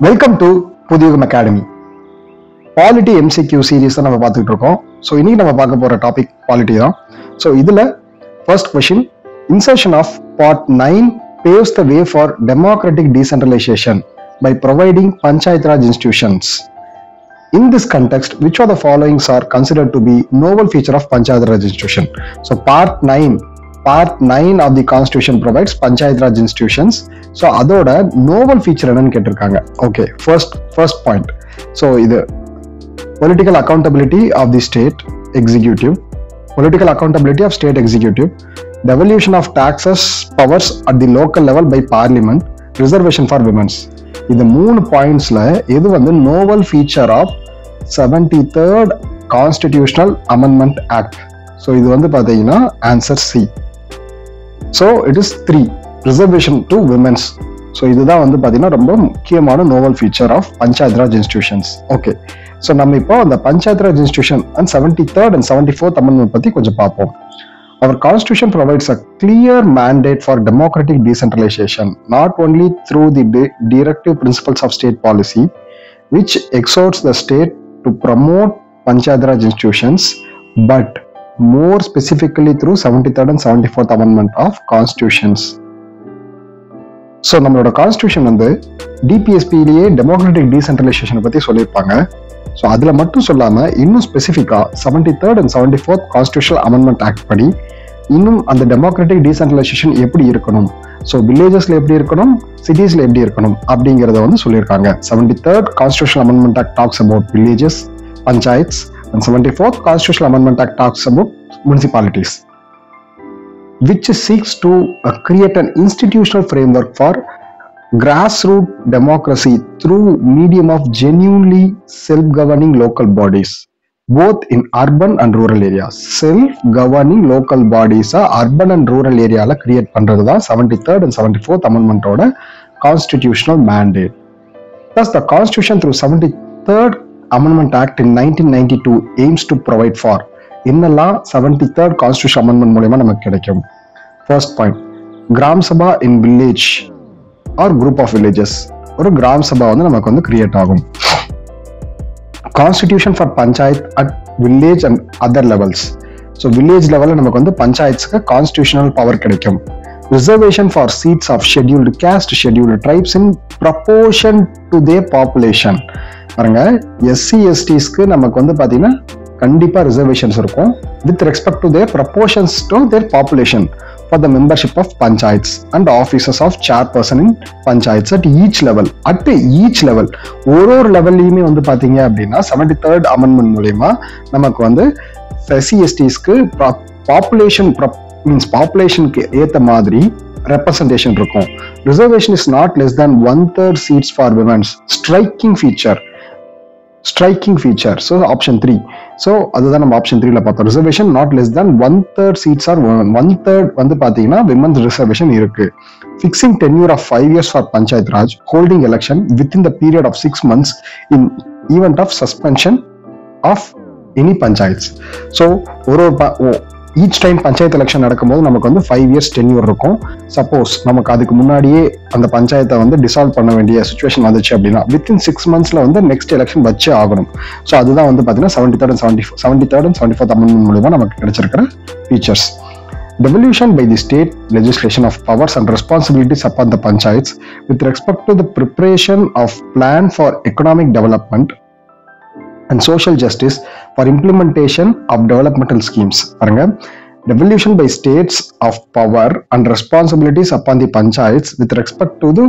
Welcome to Puthiyugam academy. Polity MCQ series தான் நம்ம பார்த்துட்டு இருக்கோம். ஸோ இன்னைக்கு நம்ம பார்க்க போற டாபிக் பாலிட்டி தான். ஸோ இதுல first question, insertion of part 9 paves the way for democratic decentralization by providing Panchayat Raj institutions. In this context, which of the followings are considered to be novel feature of Panchayat Raj institution? So part 9 of the constitution provides Panchayat Raj institutions. So அதோட novel feature என்னன்னு கேட்டிருக்காங்க. Okay, first point. So இது political accountability of the state executive, political accountability of state executive, devolution of taxes powers at the local level by parliament, reservation for women's. இந்த மூணு பாயிண்ட்ஸ்ல எது வந்து novel feature of 73rd Constitutional Amendment Act? So இது வந்து பாத்தீங்கன்னா answer C. So it is 3, reservation to women's. So இதுதான் வந்து பாத்தீங்கன்னா ரொம்ப முக்கியமான novel feature of Panchayat Raj institutions. Okay, so நம்ம இப்போ அந்த Panchayat Raj institution and 73rd and 74th amendment பத்தி கொஞ்சம் பார்ப்போம். Our constitution provides a clear mandate for democratic decentralization, not only through the directive principles of state policy, which exhorts the state to promote Panchayat Raj institutions, but more specifically through 73rd and 74th amendment of constitutions. So நம்மளோட constitution வந்து டிபிஎஸ்பிலேயே democratic டீசென்ட்ரலைசேஷனை பத்தி சொல்லியிருப்பாங்க. So அதுல மட்டும் சொல்லாம இன்னும் ஸ்பெசிஃபிக்கா 73rd and 74th constitutional amendment act படி இன்னும் அந்த டெமோக்ராட்டிக் டீசென்ட்ரலைசேஷன் எப்படி இருக்கணும், ஸோ வில்லேஜஸ்ல எப்படி இருக்கணும், சிட்டிஸ்ல எப்படி இருக்கணும் அப்படிங்கிறத வந்து சொல்லியிருக்காங்க. 73rd constitutional amendment act talks about villages, panchayats, and 74th Constitutional Amendment Act talks about municipalities, which seeks to create an institutional framework for grassroots democracy through medium of genuinely self-governing local bodies, both in urban and rural areas. Self-governing local bodies urban and rural area la create பண்றது தான் 73rd and 74th amendment ஓட constitutional mandate. Thus the constitution through 73rd Amendment Act in 1992 aims to provide for என்னெல்லாம் 73rd Constitutional Amendment மூலமா நமக்கு கிடைக்கும். First point, Gram Sabha in village or group of villages. ஒரு கிராம் சபா வந்து நமக்கு வந்து கிரியேட் ஆகும். Constitution for Panchayat at village and other levels. So village level நமக்கு வந்து பஞ்சாயத்துக்கு constitutional power கிடைக்கும். Reservation for seats of scheduled caste, scheduled tribes in proportion to their population. பாருங்க, SC STஸ்க்கு நமக்கு வந்து பாத்தீங்கன்னா கண்டிப்பா ரிசர்வேஷன்ஸ் இருக்கும் with respect to their proportions to their population for the membership of panchayats and offices of chairperson in panchayats at each level. At each level ஒரு லெவல்லையுமே வந்து பாத்தீங்க அப்படின்னா 73rd amendment மூலமா நமக்கு வந்து SC STஸ்க்கு பாப்புலேஷன் மீன்ஸ் பாப்புலேஷனுக்கு ஏத்த மாதிரி representation இருக்கும். Reservation is not less than 1/3 seats for women. Striking feature. So option 3. So அதுதான் நம்ம option 3ல பார்த்தோம். Reservation not less than 1/3 seats are women. 1/3 வந்து பாத்தீங்கன்னா women's reservation இருக்கு. Fixing tenure of 5 years for Panchayat Raj, holding election within the period of 6 months in event of suspension of any panchayats. So each time panchayat election நடக்கும்போது நமக்கு வந்து 5 years tenure இருக்கும். Suppose நமக்கு அதுக்கு முன்னாடியே அந்த பஞ்சாயத்தை வந்து டிசால்வ் பண்ண வேண்டிய சிச்சுவேஷன் வந்துச்சு அப்படின்னா வித்தின் 6 monthsல வந்து நெக்ஸ்ட் எலெக்ஷன் வச்சு ஆகணும். ஸோ அதுதான் வந்து பார்த்தீங்கன்னா 73rd and 74th amendment மூலமா நமக்கு கிடைச்சிருக்கிற features. Devolution by the state legislation of powers and responsibilities upon the panchayats with respect to the preparation of plan for economic development and social justice for implementation of developmental schemes. பாருங்க, devolution by states of power and responsibilities upon the panchayats with respect to the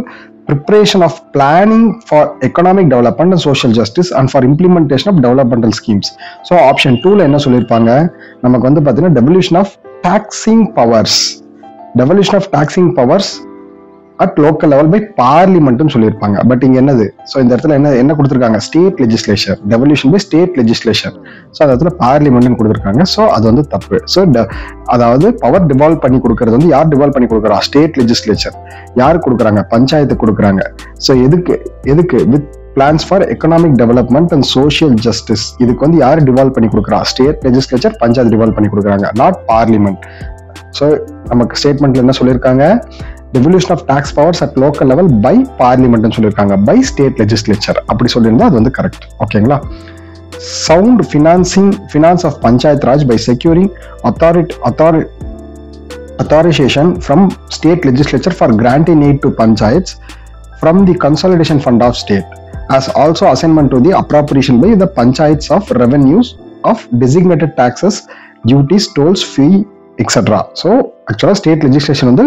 preparation of planning for economic development and social justice and for implementation of developmental schemes. So option 2ல என்ன சொல்லிருப்பாங்க, நமக்கு வந்து பாத்தீங்கன்னா devolution of taxing powers at local level by parliament சொல்லியிருப்பாங்க. But இங்க என்னது, so இந்த இடத்துல என்ன கொடுத்துருக்காங்க, state legislature, devolution by state legislature. So அந்த இடத்துல பார்லிமெண்ட் கொடுத்துருக்காங்க. ஸோ அது வந்து தப்பு. ஸோ அதாவது பவர் டிவால்வ் பண்ணி கொடுக்கறது வந்து யார் டிவால்வ் பண்ணி கொடுக்குறா, ஸ்டேட் லெஜிஸ்லேச்சர். யார் கொடுக்குறாங்க, பஞ்சாயத்து கொடுக்குறாங்க. ஸோ எதுக்கு with plans for economic development and social justice. இதுக்கு வந்து யார் டிவால்வ் பண்ணி கொடுக்குறா, ஸ்டேட் லெஜிஸ்லேச்சர், பஞ்சாயத்து டிவால்வ் பண்ணி கொடுக்குறாங்க, நாட் பார்லிமெண்ட். ஸோ நமக்கு ஸ்டேட்மெண்ட்ல என்ன சொல்லியிருக்காங்க, devolution of tax powers at local level by parliament ன்னு சொல்லியிருக்காங்க, by state legislature அப்படி சொல்லியிருந்தா அது வந்து கரெக்ட். ஓகேங்களா. sound finance of panchayat raj by securing authorization from state legislature for granting aid to panchayats from the consolidation fund of state, as also assignment to the appropriation by the panchayats of revenues of designated taxes, duties, tolls, fee, etc. So actually state legislation வந்து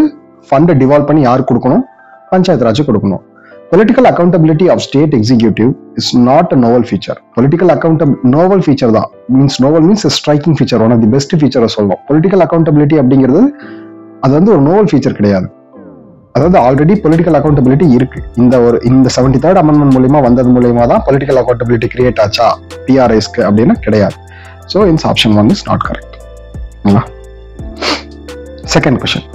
fund devolve பண்ணி யாருக்கு கொடுக்கணும், பஞ்சாயத்து ராஜ் கொடுக்கணும். Political accountability of state executive is not a novel feature. Political novel feature தான், novel means a striking feature, one of the best feature சொல்லணும். Political accountability அப்படிங்கிறது அது வந்து ஒரு novel feature கிடையாது. அதாவது ஆல்ரெடி பொலிட்டிக்கல் அக்கௌண்டபிலிட்டி இருக்கு. இந்த 73rd அமெண்ட்மெண்ட் மூலமா வந்தது மூலமா தான் பொலிட்டிக்கல் அக்கௌண்டபிலிட்டி கிரியேட் ஆச்சா பிஆர்ஐஸ்க்கு அப்படின்னு கிடையாது. So hence option 1 is not correct. Second question,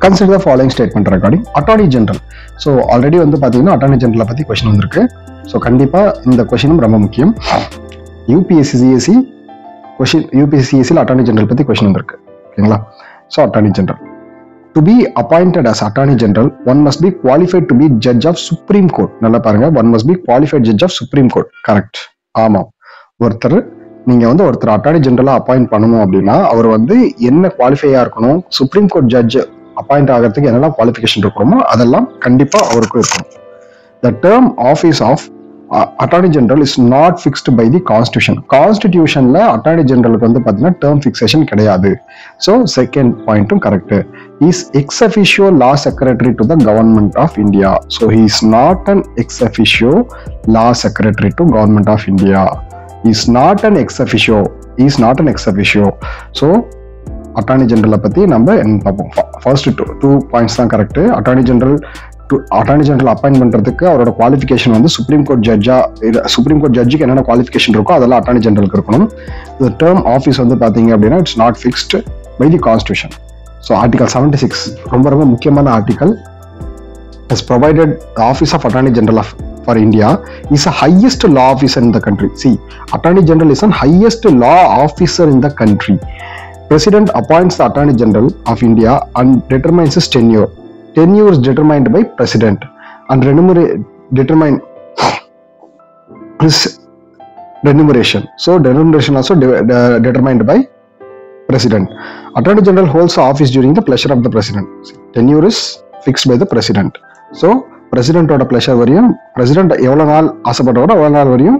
consider the following statement regarding attorney general. So already வந்து பார்த்தீங்கன்னா அட்டார்னி ஜெனரலை பற்றி கொஸ்டின் வந்திருக்கு. ஸோ கண்டிப்பாக இந்த கொஸ்டினும் ரொம்ப முக்கியம். யூபிஎஸ்சிஎஸ்சியில் அட்டார்னி ஜெனரல் பற்றி கொஸ்டின் வந்திருக்கு. ஓகேங்களா. So attorney general, to be appointed as attorney general, one must be qualified to be judge of supreme court. நல்லா பாருங்க, one must be qualified judge of supreme court. Correct. ஆமாம், நீங்க வந்து ஒருத்தர் attorney ஜெனரலா அப்பாயிண்ட் பண்ணணும் அப்படின்னா அவர் வந்து என்ன குவாலிஃபையா இருக்கணும், சுப்ரீம் கோர்ட் ஜட்ஜ் அப்பாயிண்ட் ஆகிறதுக்கு என்னெல்லாம் குவாலிஃபிகேஷன் இருக்கணுமோ அதெல்லாம் கண்டிப்பா அவருக்கும் இருக்கணும். The term office of attorney general is not fixed by the constitution. கான்ஸ்டிடியூஷன்ல அட்டார்னி ஜெனரலுக்கு வந்து பாத்தீங்கன்னா டேர்ம் ஃபிக்சேஷன் கிடையாது. ஸோ செகண்ட் பாயிண்ட்டும் correct. Is ex officio law secretary to the government of India. So he is not an ex officio law secretary to government of India. Is not an ex officio, is not an ex officio. So attorney ஜெனரலை பத்தி நம்ம என்ன பார்ப்போம். First two points தான் correct. Attorney general appoint பண்றதுக்கு அவரோட qualification வந்து supreme court ஜட்ஜுக்கு என்னென்ன குவாலிஃபிகேஷன் இருக்கோ அதெல்லாம் அட்டார்னி ஜெனரலுக்கு இருக்கணும். இந்த டேர்ம் ஆஃபீஸ் வந்து பாத்தீங்க அப்படின்னா it's not fixed by the constitution. So article 76 ரொம்ப ரொம்ப முக்கியமான article. has provided the office of attorney general for India is the highest law officer in the country. See, attorney general is the highest law officer in the country. President appoints the attorney general of India and determines his tenure. Tenure is determined by president and determine his remuneration. So remuneration also determined by president. Attorney general holds the office during the pleasure of the president. Tenure is fixed by the president. So president oda pleasure variyum, president evlo naal ஆசைப்படுறவரோ அவ்வளவு நாள் வரையும்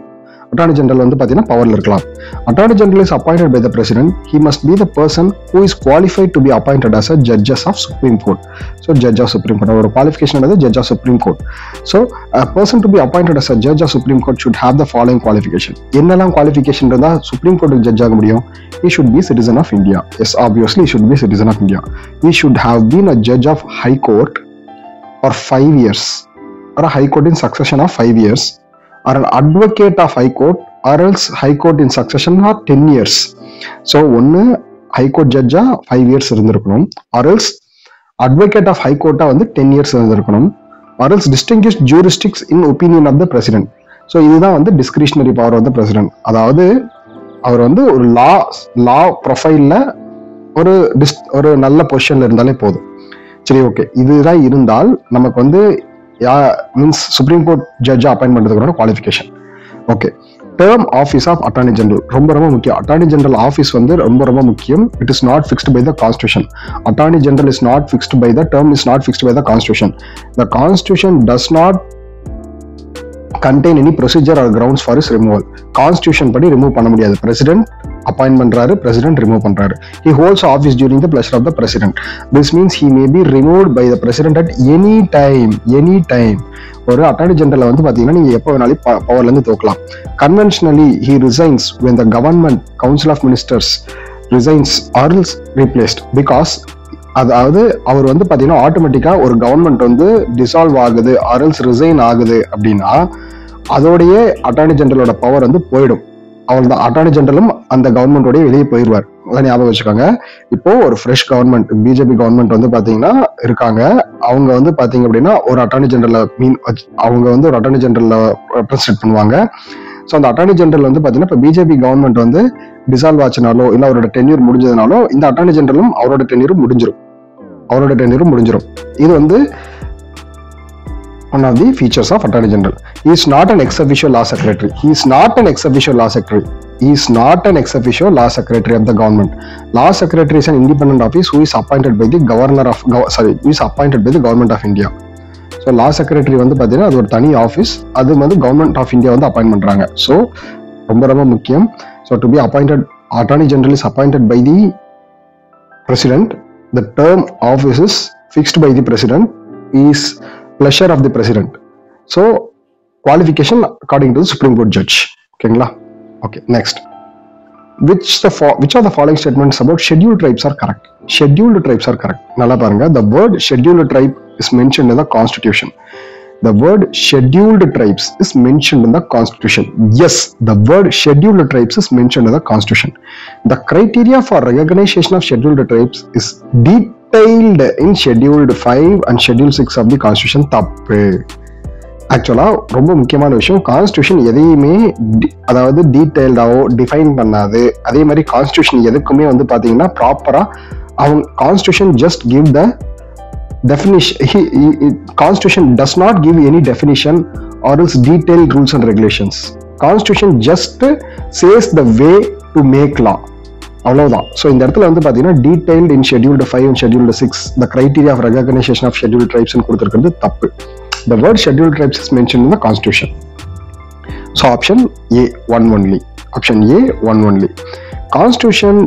attorney general வந்து பாத்தீங்கன்னா பவர்ல இருக்கலாம். Attorney general is appointed by the president. He must be the person who is qualified to be appointed as a judges of supreme court. So judge of supreme court ஒரு qualification வந்து judge of supreme court. So person to be appointed as a judge of supreme court should have the following qualification. என்னெல்லாம் qualification இருந்தால் supreme கோர்ட்டுக்கு judge ஆக முடியும்? He should be citizen of India. Yes, obviously he should be citizen of India. He should have been a judge of high court for 5 years, or a high court in succession of 5 years, or an advocate of high court, or else high court in succession for 10 years. So ஒன்னு high court judge 5 years இருந்திருக்கணும், or else advocate of high court வந்து 10 years இருந்திருக்கணும், or else distinguished jurisdicts in opinion of the president. So இதுதான் வந்து discretionary power of the president. அதாவது அவர் வந்து ஒரு லா ப்ரொஃபைல்ல ஒரு நல்ல பொசிஷன்ல இருந்தாலே போதும். சரி, ஓகே, இதுதான் இருந்தால் நமக்கு வந்து means supreme court judge appoint பண்றதுக்கான qualification. Okay, term office of attorney general ரொம்ப ரொம்ப முக்கியம். அட்டார்னி ஜெனரல் ஆஃபீஸ் வந்து ரொம்ப ரொம்ப முக்கியம். It is not fixed by the constitution. Attorney general is not fixed by the term is not fixed by the constitution. The constitution does not contain any procedure or grounds for his removal. Constitution படி remove பண்ண முடியாது. President appoint பண்றாரு, president remove பண்றாரு. He holds office during the pleasure of the president. This means he may be removed by the president at any time. ஒரு attorney general வந்து பாத்தீங்கன்னா நீங்க எப்போ வேணாலும் பவர்ல இருந்து தூக்கலாம். Conventionally he resigns when the government council of ministers resigns or is replaced, because அதாவது அவர் வந்து பாத்தீங்கன்னா ஆட்டோமேட்டிக்கா ஒரு கவர்மெண்ட் வந்து டிசால்வ் ஆகுது ஆர் எல்ஸ் ரிசைன் ஆகுது அப்படின்னா அதோடைய அட்டார்னி ஜெனரலோட பவர் வந்து போயிடும். அவ்வளவுதான், அட்டார்னி ஜெனரலும் அந்த கவர்மெண்டோடய வெளியே போயிடுவார். அதான் ஞாபகம் வச்சுக்கோங்க. இப்போ ஒரு ஃப்ரெஷ் கவர்மெண்ட், பிஜேபி கவர்மெண்ட் வந்து பாத்தீங்கன்னா இருக்காங்க. அவங்க வந்து பாத்தீங்க அப்படின்னா ஒரு அட்டார்னி ஜெனரல் அவங்க வந்து ஒரு அட்டார்னி ஜெனரல் ரெப்ரசன்ட் பண்ணுவாங்க. ஸோ அந்த அட்டார்னி ஜெனரல் வந்து பாத்தீங்கன்னா இப்போ பிஜேபி கவர்மெண்ட் வந்து டிசால்வ் ஆச்சுனாலோ இல்லை அவரோட டென்யூர் முடிஞ்சதுனாலோ இந்த அட்டார்னி ஜெனரலும் அவரோட டென்யூரும் முடிஞ்சிடும். இது வந்து one of the features of Attorney General. He is not an ex-officio law secretary. He is not an ex-officio law secretary of the government. Law secretary is an independent office who is appointed by the government of India. So law secretary வந்து பாத்தீங்கன்னா அது ஒரு தனி office, அது வந்து government of India வந்து appoint பண்றாங்க. So ரொம்ப முக்கியம். So to be appointed, attorney general is appointed by the president. The term office is fixed by the president, is pleasure of the president. So qualification according to the Supreme Court judge. Okay, okay, next. Which of the following statements about scheduled tribes are correct? Scheduled tribes are correct. Nalla parunga, the word scheduled tribe is mentioned in the constitution. The word scheduled tribes is mentioned in the constitution. Yes, the word scheduled tribes is mentioned in the constitution. The criteria for recognition of scheduled tribes is detailed in scheduled 5 and schedule 6 of the constitution. தப்பு. ஆக்சுவலா ரொம்ப முக்கியமான விஷயம், constitution எதையுமே அதாவது டீடைல்டாவோ define பண்ணாது. அதே மாதிரி கான்ஸ்டியூஷன் எதுக்குமே வந்து பாத்தீங்கன்னா ப்ராப்பரா அவங்க constitution just give the definition. Constitution does not give any definition or else detailed rules and regulations. Constitution just says the way to make law. அவ்வளவுதான். ஸோ இந்த இடத்துல வந்து பாத்தீங்கன்னா detailed in scheduled 5 and scheduled 6 the criteria of recognition of scheduled tribes கொடுத்திருக்கிறது தப்பு. The word scheduled tribes is mentioned in the constitution. So option A one only. Option A one only. Constitution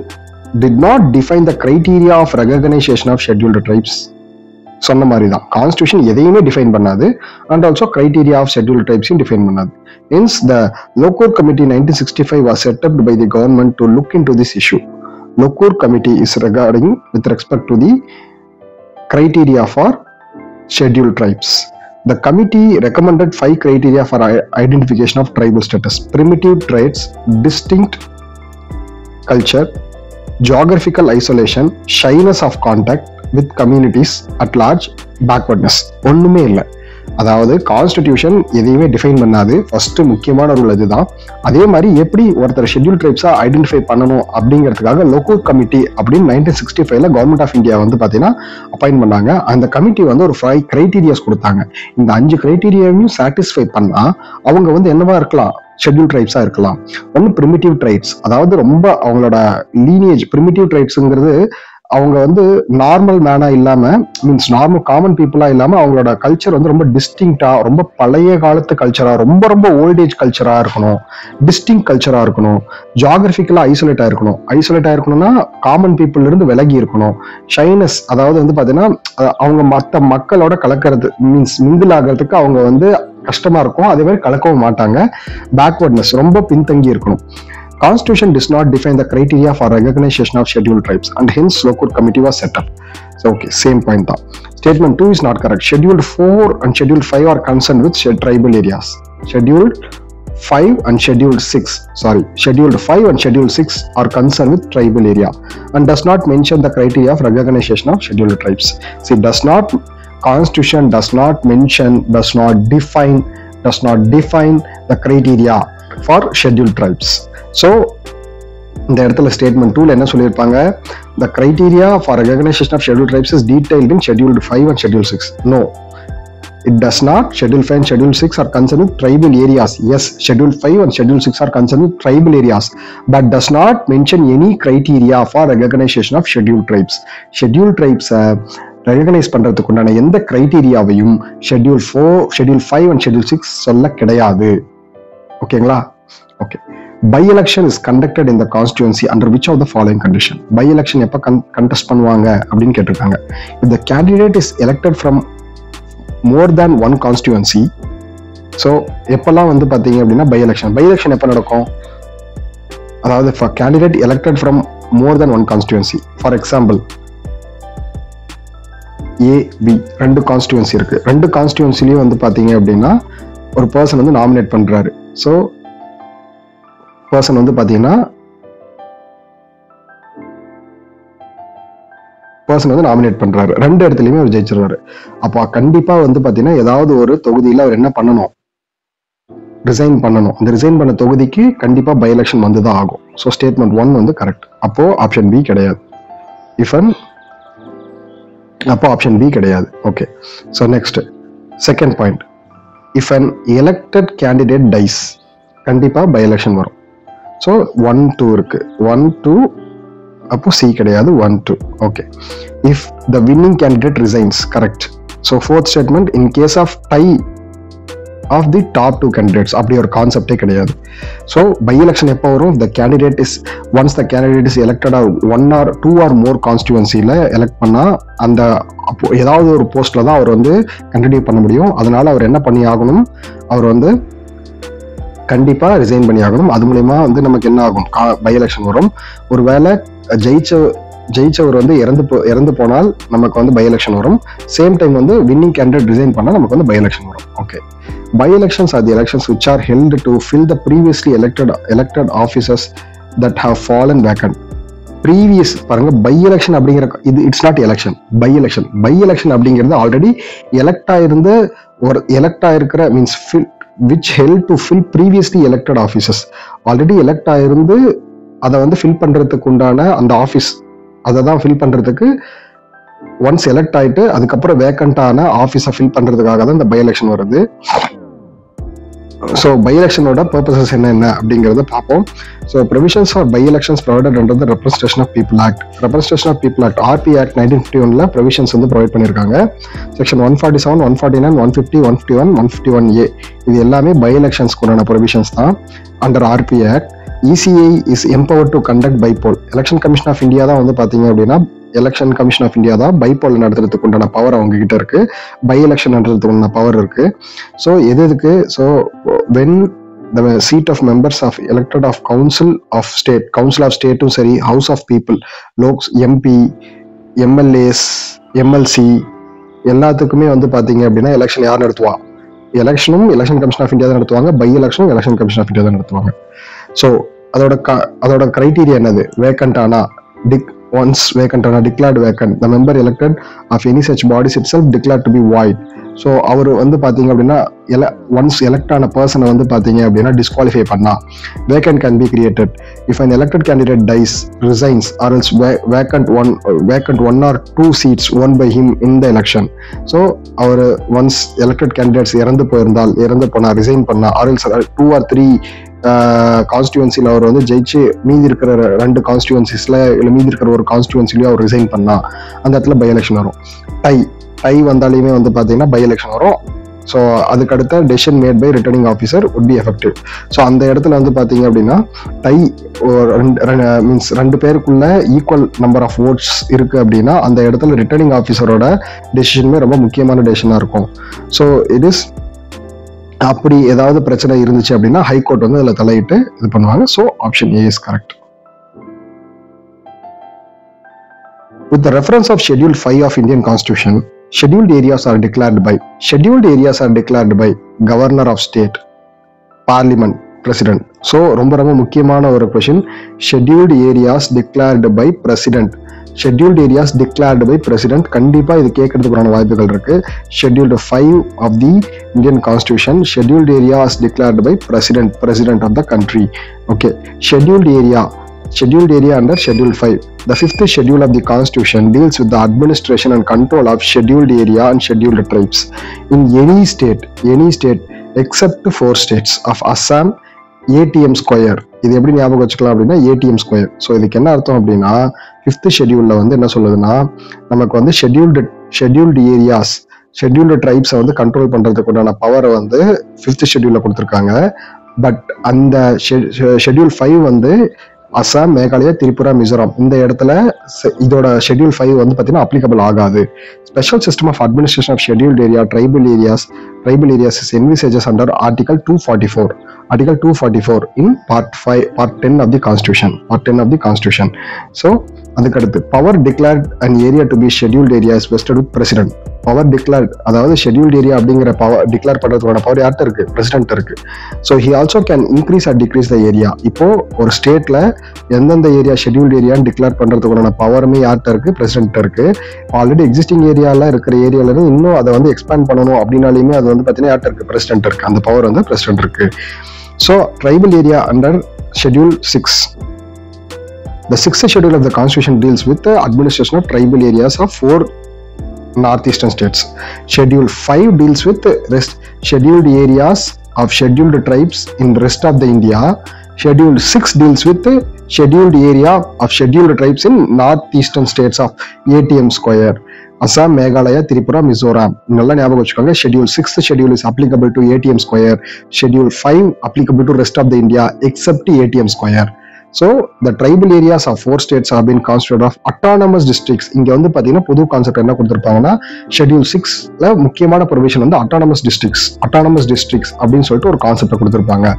did not define the criteria of recognition of scheduled tribes. சொன்ன மாதிரி தான் constitution எதையுமே define பண்ணாது and also criteria of schedule ட்ரைப்ஸையும் define பண்ணாது. Hence, the Lokur Committee 1965 was set up by the government to look into this issue. Lokur Committee is regarding with respect to the criteria for scheduled tribes. The committee recommended 5 criteria for identification of tribal status: primitive traits, distinct culture, geographical isolation, shyness of contact with communities at large, backwardness. ஒண்ணுமே இல்லை. அதாவது constitution எதையுமே define பண்ணாது. First முக்கியமான rule அதுதான். அதே மாதிரி எப்படி ஒருத்தர் ஷெட்யூல் ட்ரைப்ஸா ஐடென்டிஃபை பண்ணணும் அப்படிங்கிறதுக்காக லோக்கூர் கமிட்டி அப்படின்னு 1965 கவர்மெண்ட் ஆஃப் இந்தியா வந்து பாத்தீங்கன்னா அப்பாயின்ட் பண்ணாங்க. அந்த கமிட்டி வந்து ஒரு 5 கிரைட்டீரியாஸ் கொடுத்தாங்க. இந்த 5 கிரைட்டீரியாவையும் சாட்டிஸ்ஃபை பண்ணா அவங்க வந்து என்னவா இருக்கலாம், ஷெட்யூல் ட்ரைப்ஸா இருக்கலாம். ஒன்னு பிரிமிட்டிவ் ட்ரைப்ஸ், அதாவது ரொம்ப அவங்களோட லீனியேஜ். பிரிமிட்டிவ் ட்ரைப்ஸுங்கிறது அவங்க வந்து நார்மல் மேனா இல்லாம, மீன்ஸ் நார்மல் காமன் பீப்புளா இல்லாம அவங்களோட கல்ச்சர் வந்து ரொம்ப டிஸ்டிங்டா, ரொம்ப பழைய காலத்து கல்ச்சரா, ரொம்ப ஓல்டேஜ் கல்ச்சரா இருக்கணும், டிஸ்டிங் கல்ச்சரா இருக்கணும், ஜியாகிரபிக்கலா ஐசோலேட் ஆயிருக்கணும்னா காமன் பீப்புள்ல இருந்து விலகி இருக்கணும். ஷைனஸ், அதாவது வந்து பாத்தீங்கன்னா அவங்க மற்ற மக்களோட கலக்கிறது, மீன்ஸ் மிங்கிள் ஆகிறதுக்கு அவங்க வந்து கஷ்டமா இருக்கும், அதே மாதிரி கலக்கவும் மாட்டாங்க. பேக்வர்ட்னஸ், ரொம்ப பின்தங்கி இருக்கணும். Constitution does not define the criteria for recognition of scheduled tribes and hence Lokur Committee was set up. So okay, same point tha. Statement 2 is not correct. Scheduled 4 and Scheduled 5 are concerned with tribal areas. Scheduled 5 and Scheduled 6 are concerned with tribal area and does not mention the criteria of recognition of scheduled tribes. See, Constitution does not mention, does not define the criteria for scheduled tribes. So இந்த இடத்துல statement 2ல என்ன சொல்லியிருப்பாங்க, the criteria for recognition of scheduled tribes is detailed in Scheduled 5 and Schedule 6. No, it does not. Schedule 5 and Schedule 6 are concerned with tribal areas. Yes, Schedule 5 and Schedule 6 are concerned with tribal areas, but does not mention any criteria for recognition of scheduled tribes. Scheduled tribes recognise பண்றதுக்கு உண்டான எந்த கிரைட்டீரியாவையும் Schedule 4, Schedule 5 and Schedule 6 சொல்ல கிடையாது. ஓகேங்களா? Okay. By-election is conducted in the constituency under which of the following condition? By-election எப்ப contest பண்ணுவாங்க அப்படின்னு கேட்டிருக்காங்க. If the candidate is elected from more than one constituency, so எப்பெல்லாம் வந்து பாத்தீங்க அப்படின்னா by-election எப்ப நடக்கும், அதாவது for candidate elected from more than one constituency. For example, A, B ரெண்டு கான்ஸ்டியூன்சி இருக்கு. ரெண்டு கான்ஸ்டியூன்சிலையும் வந்து பாத்தீங்க அப்படின்னா ஒரு பர்சன் வந்து நாமினேட் பண்றாரு. ஸோ பர்சன் வந்து பாத்தீங்கன்னா நாமினேட் பண்றாரு, ரெண்டு இடத்துலயுமே அவர் ஜெயிச்சிருவாரு. அப்போ கண்டிப்பா வந்து பாத்தீங்கன்னா ஏதாவது ஒரு தொகுதியில அவர் என்ன பண்ணணும், ரிசைன் பண்ணணும். இந்த ரிசைன் பண்ண தொகுதிக்கு கண்டிப்பாக பை எலெக்ஷன் வந்து தான் ஆகும். ஸோ ஸ்டேட்மெண்ட் 1 வந்து கரெக்ட். அப்போ ஆப்ஷன் பி கிடையாது. அப்போ ஆப்ஷன் பி கிடையாது. Okay, so next second point, if an elected candidate dies, கண்டிப்பாக பை எலெக்ஷன் வரும். ஸோ 1, 2 இருக்கு. 1, 2, அப்போ சி கிடையாது. 1, 2. Okay, if the winning candidate resigns, correct. So fourth statement, in case of tie of the top 2 candidates, அப்படி ஒரு கான்செப்டே கிடையாது. So by election எப்போ வரும்? The candidate is once the candidate is elected 1 or 2 or more கான்ஸ்டியூவன்சியில் elect பண்ணால் அந்த அப்போ ஏதாவது ஒரு போஸ்ட்ல தான் அவர் வந்து கண்டினியூ பண்ண முடியும். அதனால அவர் என்ன பண்ணி ஆகணும்? அவர் வந்து கண்டிப்பாக ரிசைன் பண்ணி ஆகணும். அது மூலயமா வந்து நமக்கு என்ன ஆகும்? பை எலெக்ஷன் வரும். ஒருவேளை ஜெயிச்சவர் வந்து இறந்து போனால் நமக்கு வந்து பை எலெக்ஷன் வரும். சேம் டைம் வந்து வின்னிங் கேண்டிடேட் ரிசைன் பண்ணால் நமக்கு வந்து பை எலெக்ஷன் வரும். Okay, by elections are the elections which are held to fill the previously elected officers that have fallen vacant. Previous பாருங்க, பை எலெக்ஷன் அப்படிங்கிற இது it's not election. By election அப்படிங்கிறது already elect ஆயிருக்கிற means which held to fill previously elected officers. Already elect ஆயிருந்து அதை வந்து fill பண்றதுக்கு உண்டான அந்த ஆஃபீஸ், அதை தான் ஃபில் பண்றதுக்கு ஒன்ஸ் எலெக்ட் ஆயிட்டு அதுக்கப்புறம் வேக்கண்டான ஆஃபீஸை ஃபில் பண்றதுக்காக தான் இந்த பை எலெக்ஷன் வருது. ஸோ பை எலெக்ஷனோட பர்பசஸ் என்ன அப்படிங்கிறத பார்ப்போம். So provisions for by elections provided under the representation of people act. RP act 1951 provisions வந்து ப்ரொவைட் பண்ணியிருக்காங்க. செக்ஷன் 147, 149, 150, 151, 151A இது எல்லாமே பை எலெக்ஷன்ஸ்க்கு உண்டான ப்ரொவிஷன்ஸ் தான் under RP act. ECI is empowered to conduct bypoll. Election commission of India தான் வந்து பார்த்தீங்க அப்படின்னா எலெக்ஷன் கமிஷன் ஆஃப் இந்தியா தான் பைபோல் நடத்துறதுக்கு உண்டான பவர் அவங்க கிட்ட இருக்கு. பை எலெக்ஷன் நடத்துறதுக்கு உண்டான பவர் இருக்கு. ஸோ எதுக்கு? So when the seat of members of elected of council of ஸ்டேட்டும் சரி, house of people, MP, MLAs, MLC எல்லாத்துக்குமே வந்து பார்த்தீங்க அப்படின்னா எலெக்ஷன் யார் நடத்துவா? எலெக்ஷன் கமிஷன் ஆஃப் இந்தியா தான் நடத்துவாங்க. பை எலெக்ஷனும் எலெக்ஷன் கமிஷன் ஆஃப் இந்தியா தான் நடத்துவாங்க. ஸோ அதோட கிரைட்டீரியா என்னது? வேக்கண்டானா once vacant or declared vacant, the member elected of any such bodies itself declared to be void. So அவர் வந்து பார்த்தீங்க அப்படின்னா ஒன்ஸ் எலெக்ட் ஆன பர்சனை வந்து பார்த்தீங்க அப்படின்னா டிஸ்குவாலிஃபை பண்ணா vacant can be created if an elected candidate dies, resigns or else vacant one or 2 seats won by him in the election. So அவர் ஒன்ஸ் எலெக்டட் கேண்டிடேட்ஸ் இறந்து போனா ரிசைன் பண்ணா ஆர் எல்ஸ் 2 or 3 கான்ஸ்டியூவன்சியில் அவர் வந்து ஜெயிச்சு மீதி இருக்கிற 2 கான்ஸ்டியூவன்சிஸ்ல இல்லை மீதி இருக்கிற ஒரு கான்ஸ்டியூவன்சிலையும் அவர் ரிசைன் பண்ணா அந்த இடத்துல பை எலெக்ஷன் வரும். டை வந்தாலுமே வந்து பார்த்தீங்கன்னா பை எலெக்ஷன் வரும். ஸோ அதுக்கடுத்த decision made by returning officer would be effective. So அந்த இடத்துல வந்து பார்த்தீங்க அப்படின்னா டை மீன்ஸ் 2 பேருக்குள்ள ஈக்குவல் நம்பர் ஆஃப் ஓட்ஸ் இருக்கு அப்படின்னா அந்த இடத்துல ரிட்டர்னிங் ஆஃபீஸரோட டெசிஷனுமே ரொம்ப முக்கியமான டெசிஷனாக இருக்கும். ஸோ இட் இஸ் அப்படி ஏதாவது பிரச்சனை இருந்துச்சு அப்படின்னா ஹைகோர்ட் வந்து அதில் தலையிட்டு இது பண்ணுவாங்க. So option A is correct. With the reference of Schedule 5 of Indian Constitution, scheduled areas are declared by Governor of State, Parliament, President. So ரொம்ப ரொம்ப முக்கியமான ஒரு question. Scheduled areas declared by President. Scheduled areas declared by President. கண்டிப்பா இது கேட்கறதுக்கான வாய்ப்புகள் இருக்கு. Scheduled 5 of the Indian Constitution, scheduled areas declared by President of the country. Okay, scheduled area under Schedule 5. The 5th schedule of the Constitution deals with the administration and control of scheduled area and scheduled tribes in any state except 4 states of Assam, ATM square. இது எப்படி ஞாபகம் வச்சுக்கலாம் அப்படின்னா ATM square. So இதுக்கு என்ன அர்த்தம் அப்படின்னா 5th ஷெட்யூல்ல வந்து என்ன சொல்லுதுன்னா நமக்கு வந்து ஷெட்யூல்டு ஏரியாஸ், ஷெட்யூல்டு ட்ரைப்ஸை வந்து கண்ட்ரோல் பண்றதுக்கு உண்டான பவரை வந்து 5th ஷெட்யூல்ல கொடுத்துருக்காங்க. பட் அந்த ஷெட்யூல் 5 வந்து அசாம், மேகாலயா, திரிபுரா, மிசோரம் இந்த இடத்துல இதோட ஷெட்யூல் 5 வந்து பார்த்தீங்கன்னா அப்ளிகபிள் ஆகாது. Special system of administration of scheduled area, tribal areas is envisages under Article 244 in Part 10 of the Constitution. So அதுக்கடுத்து power declared an area to be scheduled area is vested with President. Power declared, அதாவது scheduled area அப்படிங்கிற power declare பண்றதுக்கான power யார்கிட்ட இருக்கு? President இருக்கு. So he also can increase R degrees the area. இப்போ ஒரு ஸ்டேட்ல எந்தெந்த ஏரியா ஷெட்யூல்ட் ஏரியான்னு டிக்ளேர் பண்றதுக்கான பவருமே யார்கிட்ட இருக்கு? பிரசிடென்ட் இருக்கு. ஆல்ரெடி எக்ஸிஸ்டிங் ஏரியால இருக்கிற ஏரியால இருந்து இன்னும் அதை வந்து எக்ஸ்பேண்ட் பண்ணணும் அப்படின்னாலுமே அது வந்து பார்த்தீங்கன்னா யார்கிட்ட இருக்கு? பிரசிடென்ட் இருக்கு. அந்த பவர் வந்து பிரசிடென்ட் இருக்கு. So tribal area under schedule 6. The 6th schedule of the Constitution deals with the administration of tribal areas of 4 northeastern states. Schedule 5 deals with the scheduled areas of scheduled tribes in the rest of the India. Schedule 6 deals with the scheduled area of scheduled tribes in northeastern states of ATM square. Assam, Meghalaya, Tripura, Mizoram. நல்லா ஞாபகம் வச்சுக்கோங்க. Schedule 6th schedule is applicable to ATM square. Schedule 5 applicable to rest of the India except ATM square. So the tribal areas of 4 states have been constituted of autonomous districts. இங்க வந்து பாத்தீங்கன்னா புது concept என்ன கொடுத்திருப்பாங்கன்னா schedule 6ல முக்கியமான provision வந்து autonomous districts அப்படின்னு சொல்லிட்டு ஒரு கான்செப்ட் கொடுத்திருப்பாங்க.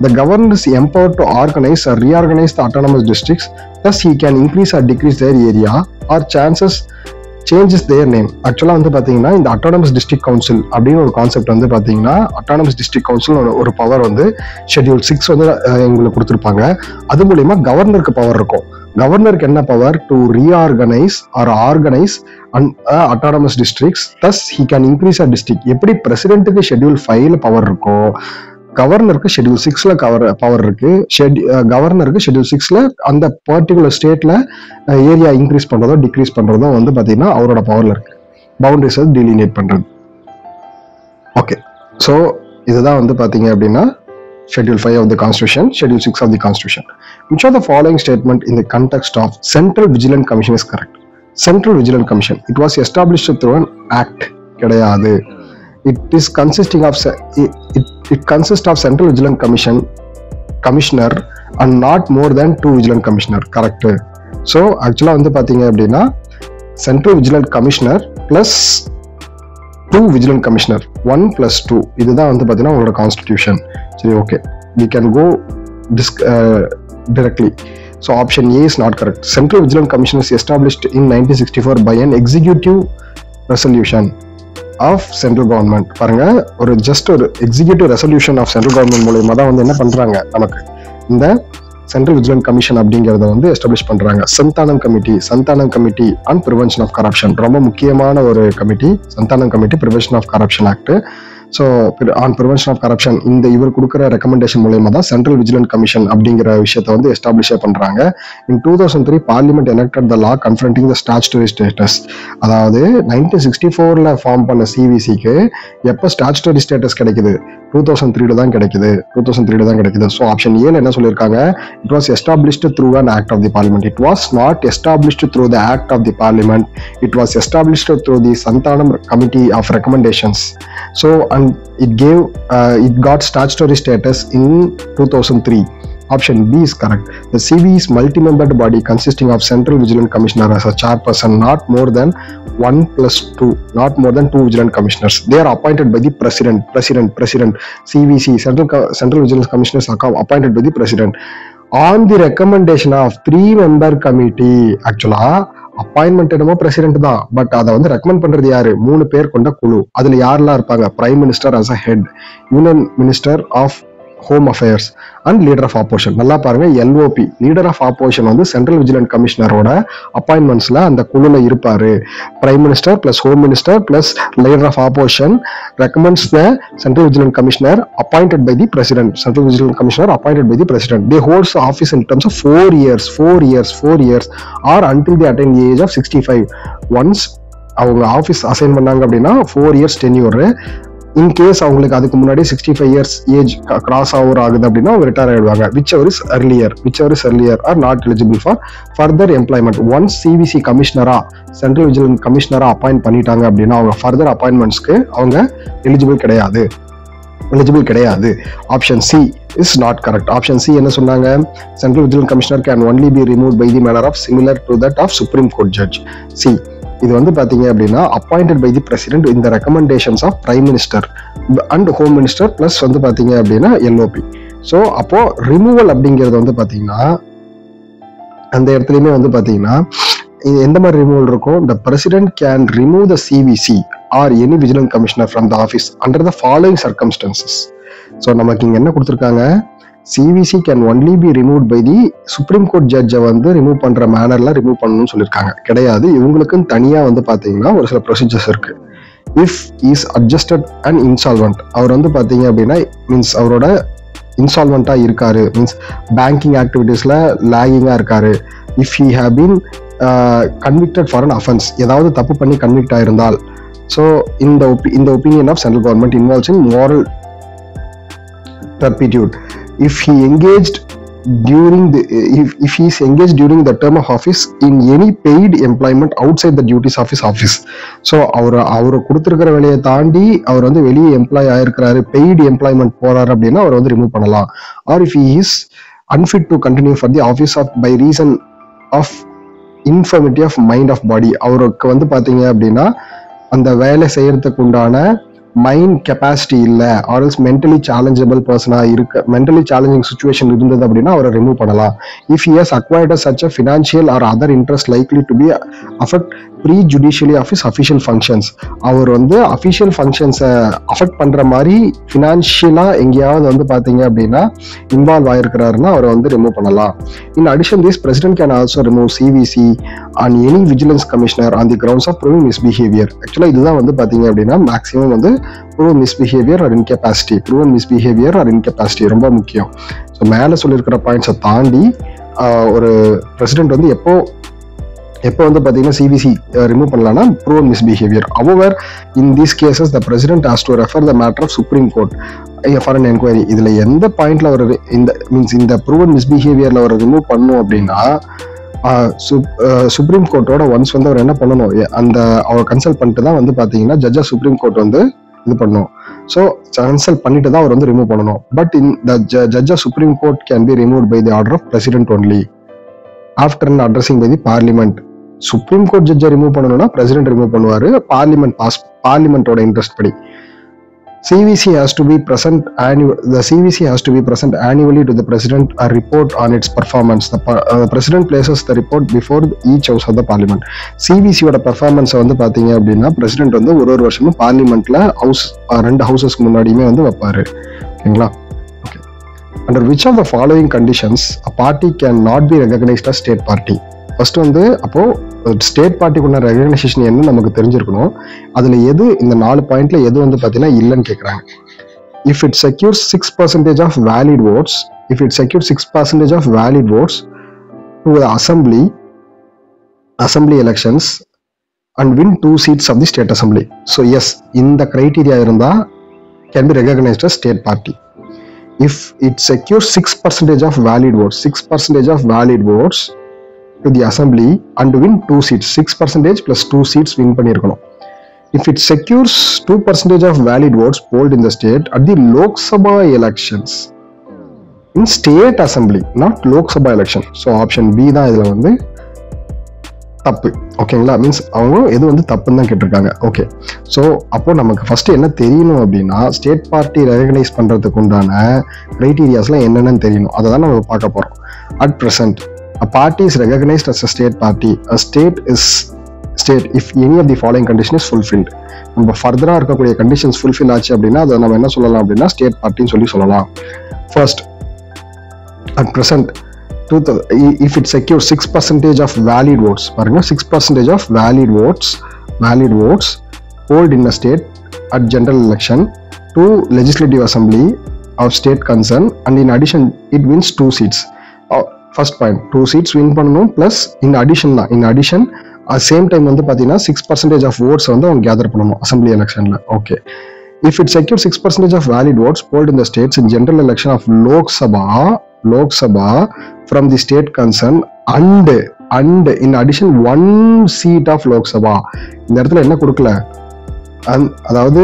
The governor is empowered to organize or reorganize the autonomous districts. Thus he can increase or decrease their area or changes their name. ஆக்சுவலா வந்து பாத்தீங்கன்னா இந்த அட்டானமஸ் டிஸ்ட்ரிக்ட் கவுன்சில் அப்படின்னு ஒரு கான்செப்ட் வந்து பாத்தீங்கன்னா அட்டானமஸ் டிஸ்ட்ரிக்ட் கவுன்சில் ஒரு பவர் வந்து ஷெட்யூல் 6 வந்து எங்களுக்கு கொடுத்துருப்பாங்க. அது மூலியமா கவர்னருக்கு பவர் இருக்கும். கவர்னருக்கு என்ன power? To reorganise or organise autonomous districts. Thus he can increase a district. எப்படி பிரசிடென்ட்டுக்கு ஷெட்யூல் 5ல பவர் இருக்கோ, கவர்னருக்கு ஷெட்யூல் 6ல பவர் இருக்கு. கவர்னருக்கு ஷெட்யூல் 6ல அந்த பர்டிகுலர் ஸ்டேட்ல ஏரியா இன்க்ரீஸ் பண்றதோ டிக்ரீஸ் பண்றதோ வந்து பாத்தீங்கன்னா அவரோட பவர்ல இருக்கு. பவுண்டரிஸ் டெலினேட் பண்றது. ஓகே, ஸோ இதுதான் வந்து பாத்தீங்க அப்படின்னா Schedule 5 of the Constitution, Schedule 6 of the Constitution. Which of the following statement in the context of Central Vigilant Commission is correct? Central Vigilant Commission, it was established through an act. கிடையாது. It consists of Central Vigilant Commissioner and not more than 2 Vigilant Commissioner. Correct. So actually வந்து பாத்தீங்க அப்படின்னா Central Vigilant Commissioner plus 2 Vigilant Commissioner 1 plus 2 இதுதான் வந்து பாத்தீங்கன்னா உங்களோட constitution. சரி, okay, we can go directly. So option A is not correct. Central Vigilant Commission is established in 1964 by an executive resolution of central government. பாருங்க, ஒரு just ஒரு executive resolution of central government மூலமா தான் வந்து என்ன பண்றாங்க, நமக்கு இந்த சென்ட்ரல் விஜிலன்ட் கமிஷன் அப்படிங்கிறத வந்து எஸ்டாப்ளிஷ் பண்றாங்க. Santhanam committee on prevention of corruption, ரொம்ப முக்கியமான ஒரு committee. Santhanam committee, prevention of corruption act. So on prevention of corruption இந்த இவர் கொடுக்குற ரெக்கமெண்டேஷன் மூலயமா தான் சென்ட்ரல் விஜிலன்ட் கமிஷன் அப்படிங்கிற விஷயத்தை வந்து எஸ்டாப்ளிஷே பண்றாங்க. இன் 2003 பார்லிமெண்ட் எலெக்டட் த லா கன்ஃபரண்டிங் த ஸ்டாச்சுட்டரி ஸ்டேட்டஸ். அதாவது 1964ல ஃபார்ம் பண்ண சிவிசிக்கு எப்போ ஸ்டாச்சுட்டரி ஸ்டேட்டஸ் கிடைக்குது? 2003 தான் கிடைக்குது. ஸோ ஆப்ஷன் ஏல என்ன சொல்லியிருக்காங்க? It was established through an act of the parliament. It was not established through the act of the parliament. It was established through the Santhanam committee of recommendations. So and it got statutory status in 2003. Option B is correct. The CB is multi-membered body consisting of Central Vigilant Commissioner as a chairperson, not more than 1 plus 2, not more than 2 Vigilant Commissioners. They are appointed by the President. CVC, Central Vigilant Commissioners are appointed by the President on the recommendation of 3-member committee. Actually appointment என்னமோ president தான், but அதை வந்து recommend பண்றது யாரு? 3 பேர் கொண்ட குழு. அதுல யாரெல்லாம் இருப்பாங்க? Prime minister as a head, union minister of home affairs and leader of opposition. நல்லா பாருங்க, LOP லீடர் ஆஃப் ஆப்போசிஷன் வந்து சென்ட்ரல் விஜிலன்ட் கமிஷனரோட அப்பாயின்மெண்ட்ஸ்ல அந்த குழுல இருப்பாரு. Prime minister plus home minister plus leader of opposition recommends the central vigilant commissioner appointed by the president. Central vigilant commissioner appointed by the president. They holds office in terms of 4 years or until they attain the age of 65. Once அவங்க office assign பண்ணாங்க அப்படின்னா 4 years tenure. In case அவங்களுக்கு அதுக்கு முன்னாடி 65 years age cross ஆகுது அப்படின்னா அவங்க retire ஆயிடுவாங்க. Whichever is earlier are not eligible for further employment. Once CVC கமிஷனரா சென்ட்ரல் விஜிலன்ட் கமிஷனரா அப்பாயிண்ட் பண்ணிட்டாங்க அப்படின்னா அவங்க ஃபர்தர் அப்பாயின்மெண்ட்ஸ்க்கு அவங்க எலிஜிபிள் கிடையாது. Option C is not correct. Option C என்ன சொன்னாங்க? Central vigilant commissioner can only be removed by the manner of similar to that of supreme court judge. C இது வந்து பாத்தீங்க அப்படின்னா அப்பாயிண்டட் பை தி பிரசிடென்ட் இந்த recommendations of prime minister and home minister plus வந்து பாத்தீங்க அப்படின்னா LOP. So அப்போ removal அப்படிங்கிறது வந்து பாத்தீங்கன்னா அந்த இடத்துலயுமே வந்து பாத்தீங்கன்னா எந்த மாதிரி ரிமூவல் இருக்கும்? The president can remove the CVC or any vigilant commissioner from the office under the following circumstances. So நமக்கு இங்க என்ன கொடுத்திருக்காங்க, CVC can only be removed by the Supreme Court judge வந்து ரிமூவ் பண்ற மேனர்ல ரிமூவ் பண்ணணும்னு சொல்லியிருக்காங்க. கிடையாது, இவங்களுக்கும் தனியா வந்து பாத்தீங்கன்னா ஒரு சில ப்ரொசீஜர்ஸ் இருக்கு. If is adjusted and insolvent, அவர் வந்து பாத்தீங்க அப்படின்னா மீன்ஸ் அவரோட இன்சால்வெண்டா இருக்காரு, மீன்ஸ் பேங்கிங் ஆக்டிவிட்டீஸ்ல லேகிங்கா இருக்காரு. If he have been convicted for an offence, ஏதாவது தப்பு பண்ணி கன்விக்ட் ஆயிருந்தால். ஸோ இந்த opinion of central government involves in moral turpitude. If he engaged during the if he is engaged during the term of office in any paid employment outside the duties of his office. So அவர் கொடுத்திருக்கிற வேலையை தாண்டி அவர் வந்து வெளியே employee ஆயிருக்கிறாரு, paid employment போறாரு அப்படின்னா அவர் வந்து remove பண்ணலாம். Or if he is unfit to continue for the office of by reason of infirmity of mind of body, அவருக்கு வந்து பாத்தீங்க அப்படின்னா அந்த வேலை செய்யறதுக்கு உண்டான மைண்ட் கெப்பாசிட்டி இல்லை, ஆர்எல்ஸ் மென்டலி சேலஞ்சபிள் பர்சனா இருக்க, மென்டலி சேலஞ்சிங் சுச்சுவேஷன் இருந்தது அப்படின்னா அவரை ரிமூவ் பண்ணலாம். If he has acquired such a financial or other interest likely to be affect prejudicially of his official functions, அவர் வந்து அஃபிஷியல் ஃபங்க்ஷன்ஸை அஃபெக்ட் பண்ற மாதிரி ஃபினான்ஷியலா எங்கேயாவது வந்து பாத்தீங்க அப்படின்னா இன்வால்வ் ஆயிருக்கிறாருன்னா அவரை வந்து ரிமூவ் பண்ணலாம். In addition this president can also remove CVC on any vigilance commissioner on the grounds of proving misbehaviour. Actually இதுதான் வந்து பாத்தீங்க அப்படின்னா மேக்ஸிமம் வந்து proven misbehaviour or incapacity, proven misbehaviour or incapacity ரொம்ப முக்கியம். ஸோ மேலே சொல்லியிருக்கிற பாயிண்ட்ஸை தாண்டி ஒரு பிரசிடென்ட் வந்து எப்போ வந்து பார்த்தீங்கன்னா CVC ரிமூவ் பண்ணலாம்னா proven misbehaviour. However, in these cases the president has to refer the matter of Supreme Court for an inquiry. இதுல எந்த பாயிண்ட்ல அவர் இந்த ப்ரூவன் மிஸ்பிஹேவியர்ல அவர் ரிமூவ் பண்ணணும் அப்படின்னா சுப்ரீம் கோர்ட்டோட ஒன்ஸ் வந்து அவர் என்ன பண்ணணும், அந்த அவர் கன்சல்ட் பண்ணிட்டு தான் வந்து பாத்தீங்கன்னா ஜட்ஜ் ஆஃப் சுப்ரீம் கோர்ட் வந்து இது பண்ணணும். ஸோ கன்சல்ட் பண்ணிட்டு தான் அவர் வந்து ரிமூவ் பண்ணணும். But in the judge of supreme court can be removed by the order of president only after an addressing by the parliament. Supreme court ஜட்ஜை remove பண்ணணும்னா president remove பண்ணுவாரு, பார்லிமெண்டோட இன்ட்ரெஸ்ட் படி. CVC has to be present annually to the president a report on its performance. The president places the report before each house of the parliament. CVC ஓட performance வந்து பாத்தீங்க அப்படின்னா president வந்து ஒரு வருஷமும் பார்லிமெண்ட்ல ரெண்டு ஹவுசஸ்க்கு முன்னாடியுமே வந்து வைப்பாரு. ஓகேங்களா? Okay. Under which of the following conditions a party cannot be recognized as state party? First வந்து அப்போ ஸ்டேட் பார்ட்டிக்குள்ள ரெகக்னைசேஷன் என்ன நமக்கு தெரிஞ்சிருக்கணும். அதுல எது இந்த 4 பாயிண்ட்ல எது வந்து பாத்தீங்கன்னா இல்லைன்னு கேட்கறாங்க. If it secures 6% of valid votes, to the assembly elections and win 2 seats of the state assembly. So yes, இந்த criteria இருந்தா can be recognized as state party. If it secures 6% of valid votes to the assembly and win 2 seats, 6% plus 2 seats win பண்ணிருக்கணும். If it secures 2% of valid votes polled in the state at the Lok Sabha elections in state assembly, not Lok Sabha election. So option B தான் இதுல வந்து தப்பு. ஓகேங்களா? Means அவங்க எது வந்து தப்புன்னு தான் கேட்டிருக்காங்க. ஓகே. ஸோ அப்போ நமக்கு ஃபர்ஸ்ட் என்ன தெரியணும் அப்படின்னா ஸ்டேட் பார்ட்டி ரெகனைஸ் பண்றதுக்கு உண்டான கிரைட்டீரியாஸ்லாம் என்னென்னு தெரியணும். அதை தான் நம்ம பார்க்க போறோம். At present a party is recognized as a state party. A state is state if any of the following condition is fulfilled. நம்ம ஃபர்தரா இருக்கக்கூடிய கண்டிஷன்ஸ் ஃபுல்ஃபில் ஆச்சு அப்படின்னா அதை நம்ம என்ன சொல்லலாம் அப்படின்னா ஸ்டேட் பார்ட்டின்னு சொல்லலாம். First, at present if it secures 6% of valid votes, பாருங்க 6% of valid votes polled in a state at general election to legislative assembly of state concern, and in addition it wins 2 seats. First point 2 seats win பண்ணணும் plus in addition same time வந்து பாத்தீங்கன்னா 6% of votes வந்து அவங்க gather பண்ணணும் assembly எலெக்ஷன்ல. Okay. If it secures 6% of valid votes polled in the states in general election of Lok Sabha from the state concern and in addition 1 seat of Lok Sabha. இந்த இடத்துல என்ன கொடுக்கல, அதாவது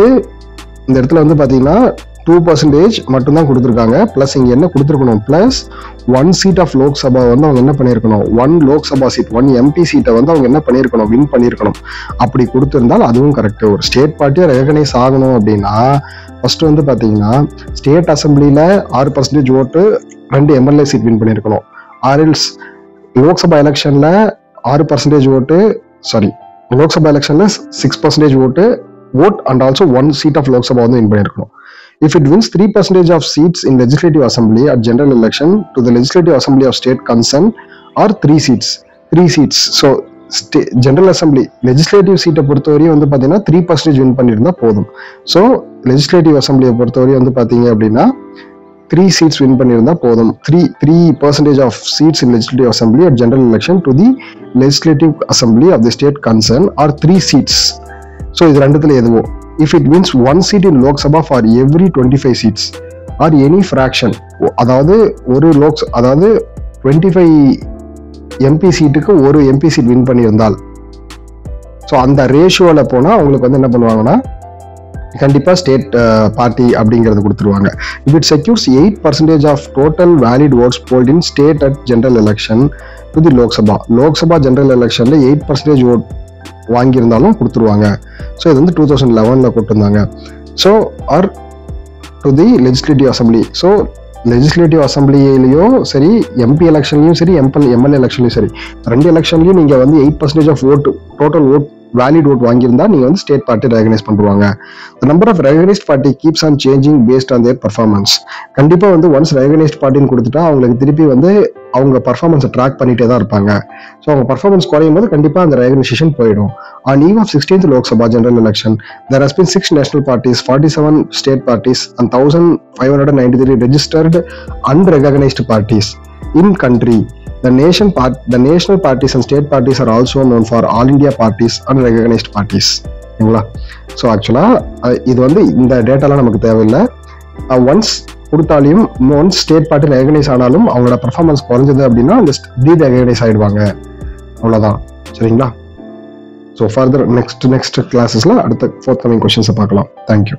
இந்த இடத்துல வந்து பாத்தீங்கன்னா 2% மட்டும்தான் கொடுத்துருக்காங்க. பிளஸ் இங்க என்ன கொடுத்துருக்கணும், plus 1 seat of Lok Sabha வந்து அவங்க என்ன பண்ணிருக்கணும், 1 லோக் சபா சீட் 1 MP சீட்டை வந்து அவங்க என்ன பண்ணிருக்கணும், வின் பண்ணிருக்கணும். அப்படி கொடுத்திருந்தால் அதுவும் கரெக்ட். ஒரு ஸ்டேட் பார்ட்டியா ரெகனைஸ் ஆகணும் அப்படின்னா ஃபர்ஸ்ட் வந்து பாத்தீங்கன்னா ஸ்டேட் அசம்பிளில 6% ஓட்டு 2 MLA சீட் வின் பண்ணிருக்கணும். ஆர்எல்ஸ் லோக்சபா எலெக்ஷன்ல 6% ஓட்டு லோக்சபா எலெக்ஷன்ல 6% ஓட்டு vote and also 1 seat of Lok Sabha வந்து win பண்ணியிருக்கணும். If it wins 3% of seats in legislative assembly at general election to the legislative assembly of state concerned or 3 seats. So general assembly legislative சீட்டை பொறுத்தவரையும் வந்து பார்த்தீங்கன்னா 3% win பண்ணியிருந்தா போதும். So legislative assemblyயை பொறுத்தவரையும் வந்து பார்த்தீங்க அப்படின்னா 3 seats வின் பண்ணியிருந்தா போதும். 3% of seats in legislative assembly at general election to the legislative assembly of the state concerned or 3 seats. So இது ரெண்டுத்துல எதுவோ. If it wins 1 seat in Lok Sabha for every 25 seats or any fraction, அதாவது 25 MP சீட்டுக்கு ஒரு MP seat win பண்ணியிருந்தால், so அந்த ரேஷியோவில் போனால் அவங்களுக்கு வந்து என்ன பண்ணுவாங்கன்னா கண்டிப்பாக ஸ்டேட் பார்ட்டி அப்படிங்கிறது கொடுத்துருவாங்க. If it secures 8% of total valid votes polled in state at general election to the Lok Sabha general electionல 8% vote வாங்கியிருந்தாலும் கொடுத்துருவாங்க. ஸோ இது வந்து 2011 கொடுத்துருந்தாங்க. So or to the legislative assembly. So legislative அசம்பிளிலையும் சரி, எம்பி எலெக்ஷன்லையும் சரி, MLA எலெக்ஷன்லையும் சரி, 2 எலெக்ஷன்லையும் நீங்கள் வந்து 8% of vote total vote valid vote வாங்கியிருந்தா நீங்கள் வந்து ஸ்டேட் பார்ட்டி ரெகனைஸ் பண்ணுவாங்க. The number of recognised party keeps on changing based on their performance. கண்டிப்பாக வந்து ஒன்ஸ் ரெகனைஸ்ட் பார்ட்டின்னு கொடுத்துட்டா அவங்களுக்கு திருப்பி வந்து அவங்க பர்ஃபார்மன்ஸை ட்ராக் பண்ணிட்டே தான் இருப்பாங்க. ஸோ அவங்க பர்ஃபார்மன்ஸ் குறையும் போது கண்டிப்பாக அந்த ரெகனைசேஷன் போயிடும். On eve of 16th Lok Sabha general election, there has been 6 national parties, 47 state parties and 1,593 registered unrecognized parties in country. The national parties and state parties are also known for all India parties and recognized parties. ஓகேங்களா? So ஆக்சுவலாக இது வந்து இந்த டேட்டாலாம் நமக்கு தேவையில்லை. Once கொடுத்தாலையும் once state party recognise ஆனாலும் அவங்களோட பர்ஃபார்மன்ஸ் குறைஞ்சது அப்படின்னா அந்த ரெகனைஸ் ஆயிடுவாங்க. அவ்வளோதான். சரிங்களா? ஸோ ஃபர்தர் நெக்ஸ்ட் கிளாஸஸ்ல அடுத்த ஃபோர்த் கமிங் கொஸ்டின்ஸை பார்க்கலாம். தேங்க்யூ.